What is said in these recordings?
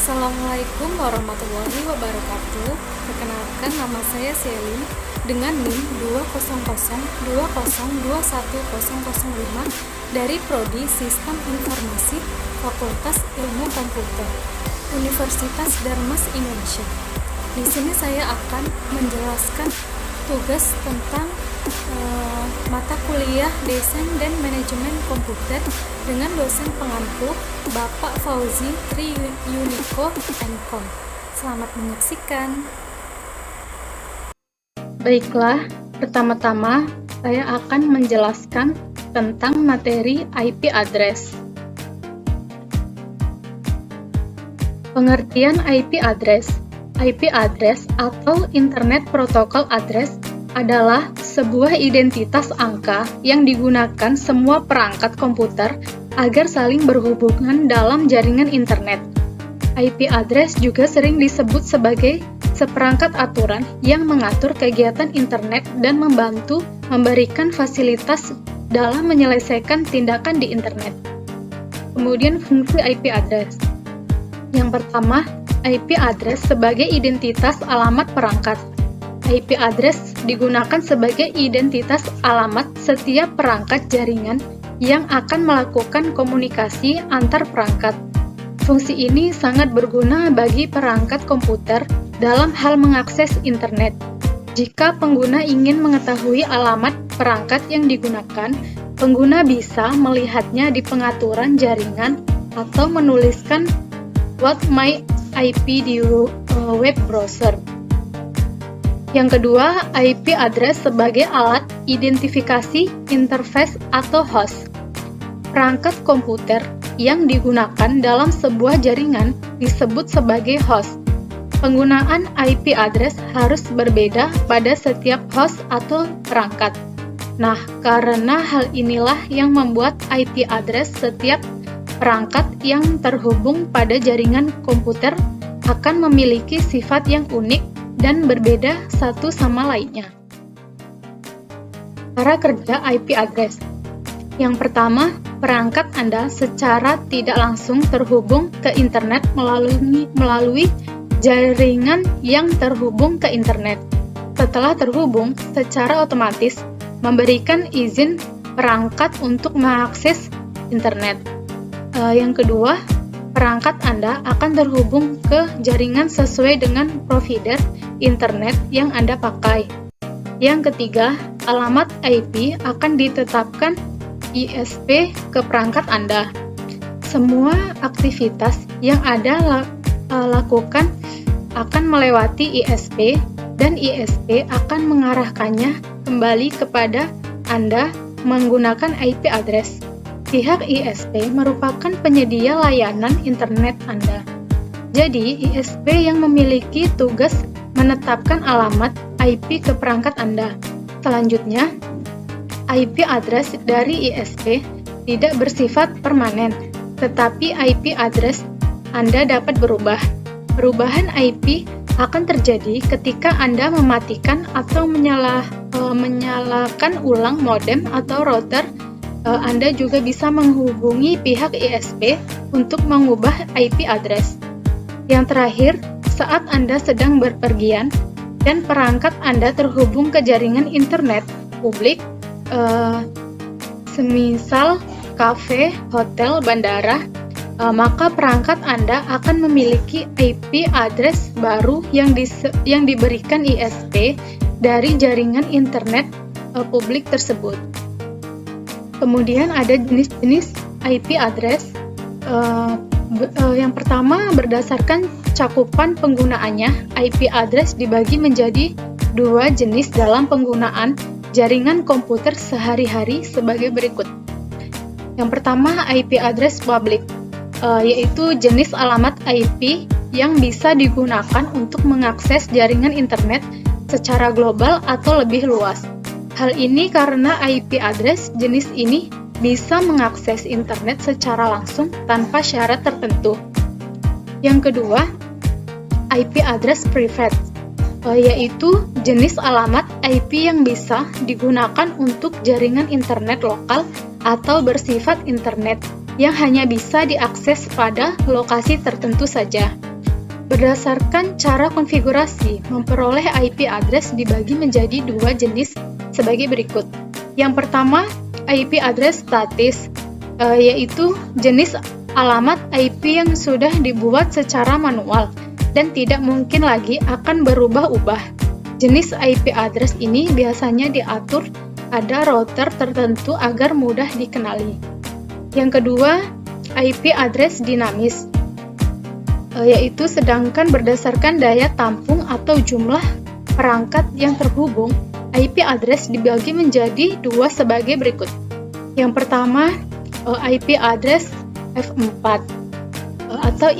Assalamualaikum warahmatullahi wabarakatuh. Perkenalkan, nama saya Selin dengan NIM 20020210005 dari Prodi Sistem Informasi Fakultas Ilmu Komputer Universitas Darmas Indonesia. Di sini saya akan menjelaskan tugas tentang mata kuliah Desain dan Manajemen Komputer dengan dosen pengampu Bapak Fauzi Triyuniko MKom. Selamat menyaksikan. Baiklah, pertama-tama saya akan menjelaskan tentang materi IP address. Pengertian IP address. IP address atau Internet Protocol Address adalah sebuah identitas angka yang digunakan semua perangkat komputer agar saling berhubungan dalam jaringan internet. IP address juga sering disebut sebagai seperangkat aturan yang mengatur kegiatan internet dan membantu memberikan fasilitas dalam menyelesaikan tindakan di internet. Kemudian fungsi IP address. Yang pertama, IP address sebagai identitas alamat perangkat. IP address digunakan sebagai identitas alamat setiap perangkat jaringan yang akan melakukan komunikasi antar perangkat. Fungsi ini sangat berguna bagi perangkat komputer dalam hal mengakses internet. Jika pengguna ingin mengetahui alamat perangkat yang digunakan, pengguna bisa melihatnya di pengaturan jaringan atau menuliskan "What my IP" di web browser. Yang kedua, IP address sebagai alat identifikasi interface atau host. Perangkat komputer yang digunakan dalam sebuah jaringan disebut sebagai host. Penggunaan IP address harus berbeda pada setiap host atau perangkat. Nah, karena hal inilah yang membuat IP address setiap perangkat yang terhubung pada jaringan komputer akan memiliki sifat yang unik dan berbeda satu sama lainnya. Cara kerja IP address. Yang pertama, perangkat Anda secara tidak langsung terhubung ke internet melalui jaringan yang terhubung ke internet. Setelah terhubung, secara otomatis memberikan izin perangkat untuk mengakses internet. Yang kedua, perangkat Anda akan terhubung ke jaringan sesuai dengan provider internet yang Anda pakai. Yang ketiga, alamat IP akan ditetapkan ISP ke perangkat Anda. Semua aktivitas yang Anda lakukan akan melewati ISP dan ISP akan mengarahkannya kembali kepada Anda menggunakan IP address. Pihak ISP merupakan penyedia layanan internet Anda. Jadi, ISP yang memiliki tugas menetapkan alamat IP ke perangkat Anda. Selanjutnya, IP address dari ISP tidak bersifat permanen, tetapi IP address Anda dapat berubah. Perubahan IP akan terjadi ketika Anda mematikan atau menyalakan ulang modem atau router. Anda juga bisa menghubungi pihak ISP untuk mengubah IP address. Yang terakhir, saat Anda sedang berpergian dan perangkat Anda terhubung ke jaringan internet publik, semisal kafe, hotel, bandara, maka perangkat Anda akan memiliki IP address baru yang diberikan ISP dari jaringan internet publik tersebut. Kemudian ada jenis-jenis IP address. Yang pertama, berdasarkan cakupan penggunaannya, IP address dibagi menjadi dua jenis dalam penggunaan jaringan komputer sehari-hari sebagai berikut. Yang pertama, IP address public, yaitu jenis alamat IP yang bisa digunakan untuk mengakses jaringan internet secara global atau lebih luas. Hal ini karena IP address jenis ini bisa mengakses internet secara langsung tanpa syarat tertentu. Yang kedua, IP address private, yaitu jenis alamat IP yang bisa digunakan untuk jaringan internet lokal atau bersifat internet yang hanya bisa diakses pada lokasi tertentu saja. Berdasarkan cara konfigurasi, memperoleh IP address dibagi menjadi dua jenis sebagai berikut. Yang pertama, IP address statis, yaitu jenis alamat IP yang sudah dibuat secara manual dan tidak mungkin lagi akan berubah-ubah. Jenis IP address ini biasanya diatur pada router tertentu agar mudah dikenali. Yang kedua, IP address dinamis, yaitu sedangkan berdasarkan daya tampung atau jumlah perangkat yang terhubung, IP address dibagi menjadi dua sebagai berikut. Yang pertama, IP address F4 atau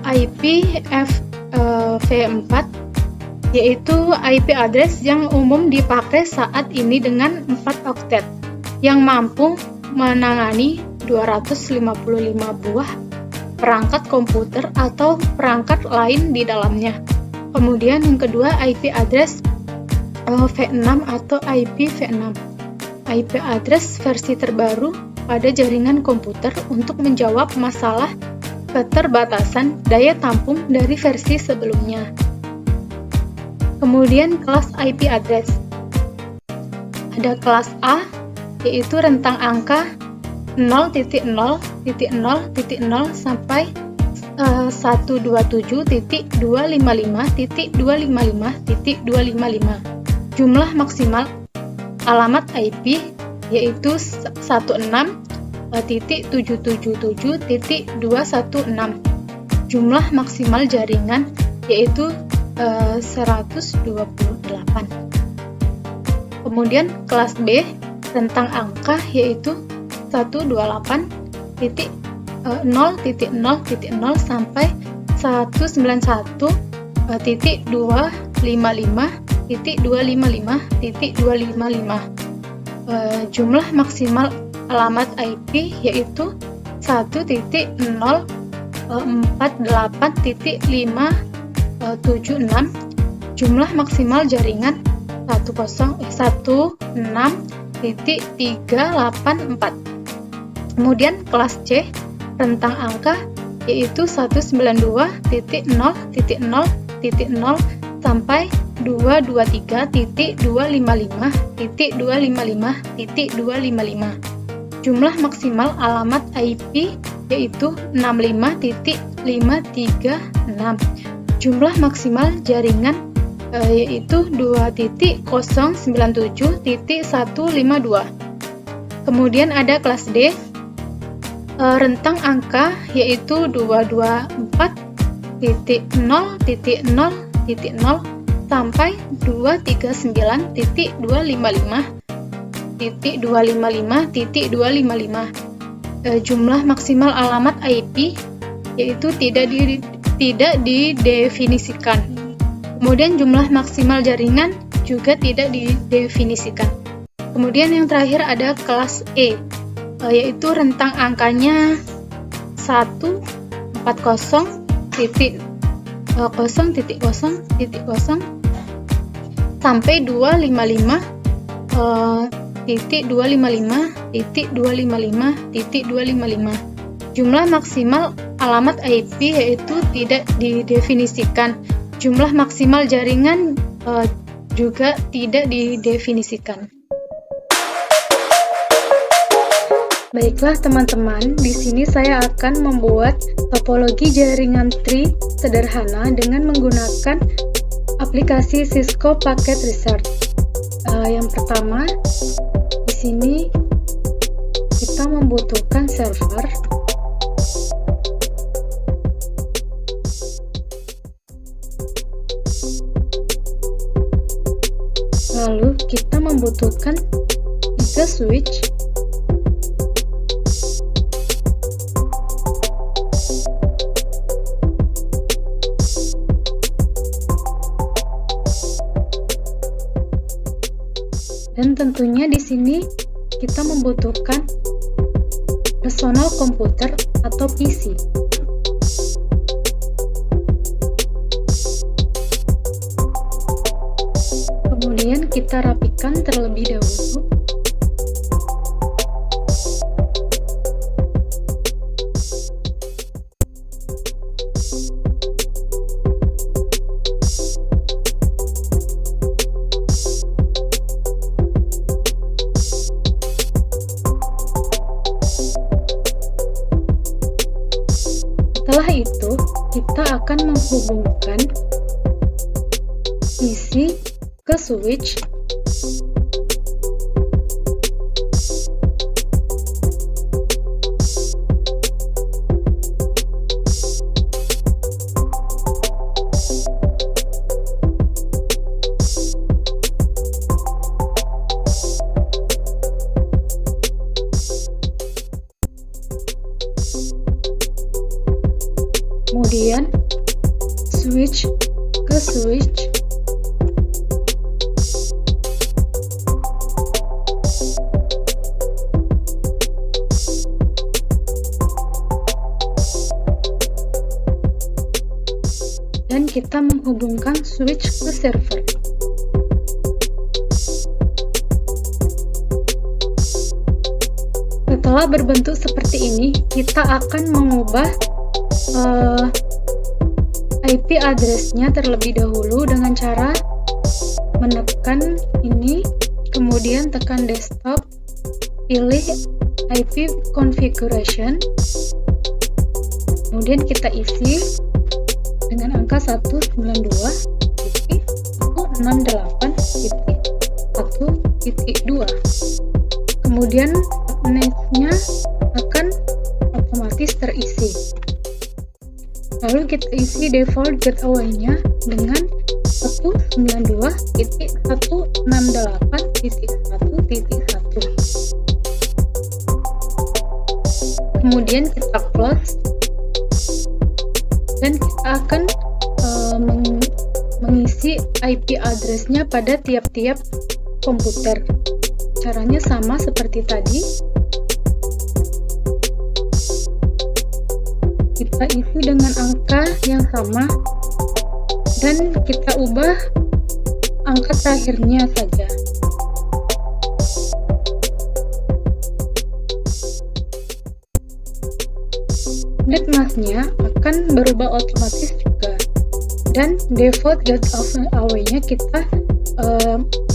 IP V4, yaitu IP address yang umum dipakai saat ini dengan 4 oktet yang mampu menangani 255 buah perangkat komputer atau perangkat lain di dalamnya. Kemudian yang kedua, IP address V6 atau IP V6. IP address versi terbaru pada jaringan komputer untuk menjawab masalah keterbatasan daya tampung dari versi sebelumnya. Kemudian kelas IP address. Ada kelas A, yaitu rentang angka 0.0.0.0 sampai 127.255.255.255. Jumlah maksimal alamat IP yaitu 16.777.216. Jumlah maksimal jaringan yaitu 128. Kemudian kelas B, rentang angka yaitu 128.0.0.0 sampai 191.255.255.255. Jumlah maksimal alamat IP yaitu 1.048.576. Jumlah maksimal jaringan 106.384. Kemudian kelas C, rentang angka yaitu 192.0.0.0 sampai 223.255.255.255. Jumlah maksimal alamat IP yaitu 65.536. Jumlah maksimal jaringan yaitu 2.097.152. Kemudian ada kelas D, rentang angka yaitu 224.0.0.0 sampai 239.255.255.255. Jumlah maksimal alamat IP yaitu tidak didefinisikan. Kemudian jumlah maksimal jaringan juga tidak didefinisikan. Kemudian yang terakhir ada kelas E, yaitu rentang angkanya 140.0.0.0 sampai 255.255.255.255. Jumlah maksimal alamat IP yaitu tidak didefinisikan. Jumlah maksimal jaringan juga tidak didefinisikan. Baiklah teman-teman, di sini saya akan membuat topologi jaringan tree sederhana dengan menggunakan aplikasi Cisco Packet Research. Yang pertama, di sini kita membutuhkan server. Lalu kita membutuhkan 3 switch. Dan tentunya di sini kita membutuhkan personal komputer atau PC. Kemudian kita rapikan terlebih dahulu. Setelah itu, kita akan menghubungkan PC ke switch. Kemudian switch ke switch. Dan kita menghubungkan switch ke server. Setelah berbentuk seperti ini, kita akan mengubah IP address-nya terlebih dahulu dengan cara menekan ini, kemudian tekan desktop, pilih IP configuration, kemudian kita isi dengan angka 192.168.1.2. Kemudian netnya akan otomatis terisi. Lalu kita isi default gateway-nya dengan 192.168.1.1. Kemudian kita close dan kita akan mengisi IP address-nya pada tiap-tiap komputer. Caranya sama seperti tadi. Kita isi dengan angka yang sama dan kita ubah angka terakhirnya saja. Netmask-nya akan berubah otomatis juga, dan default gateway-nya kita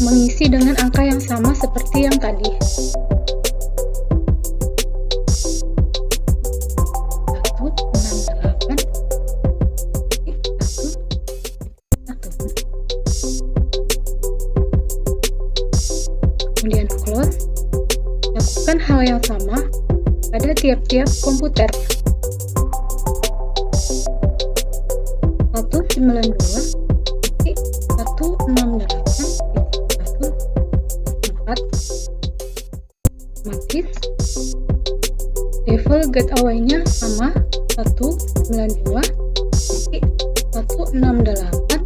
mengisi dengan angka yang sama seperti yang tadi. Kemudian close. Lakukan hal yang sama pada tiap-tiap komputer. 192.168.1.4 otomatis. Default gateway-nya sama, 192.168.1.1.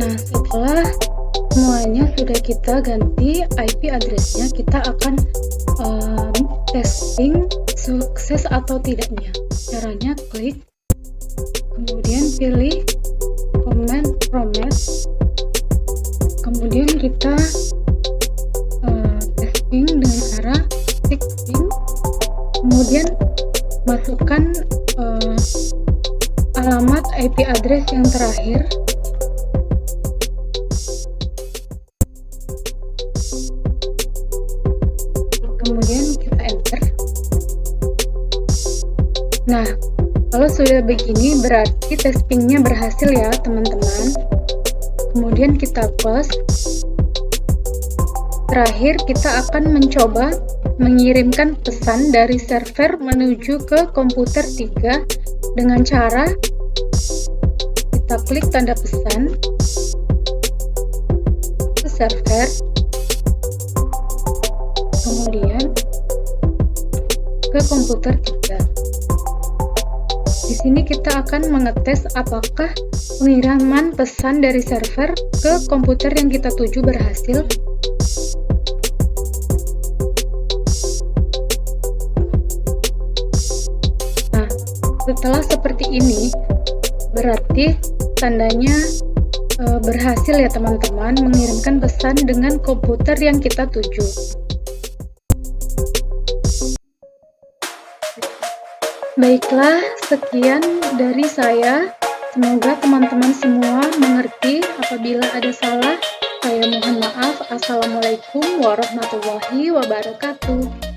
Nah, setelah semuanya sudah kita ganti IP address-nya, kita akan testing sukses atau tidaknya. Caranya klik, kemudian pilih command prompt, kemudian kita testing dengan cara fixing, kemudian masukkan alamat IP address yang terakhir. kemudian kita enter. Nah, kalau sudah begini berarti tes pingnya berhasil ya teman-teman. Kemudian kita close. Terakhir kita akan mencoba mengirimkan pesan dari server menuju ke komputer 3 dengan cara kita klik tanda pesan ke server, kemudian ke komputer 3. Di sini kita akan mengetes apakah pengiriman pesan dari server ke komputer yang kita tuju berhasil. Nah, setelah seperti ini, berarti tandanya berhasil ya teman-teman mengirimkan pesan dengan komputer yang kita tuju. Baiklah, sekian dari saya. Semoga teman-teman semua mengerti. Apabila ada salah, saya mohon maaf. Assalamualaikum warahmatullahi wabarakatuh.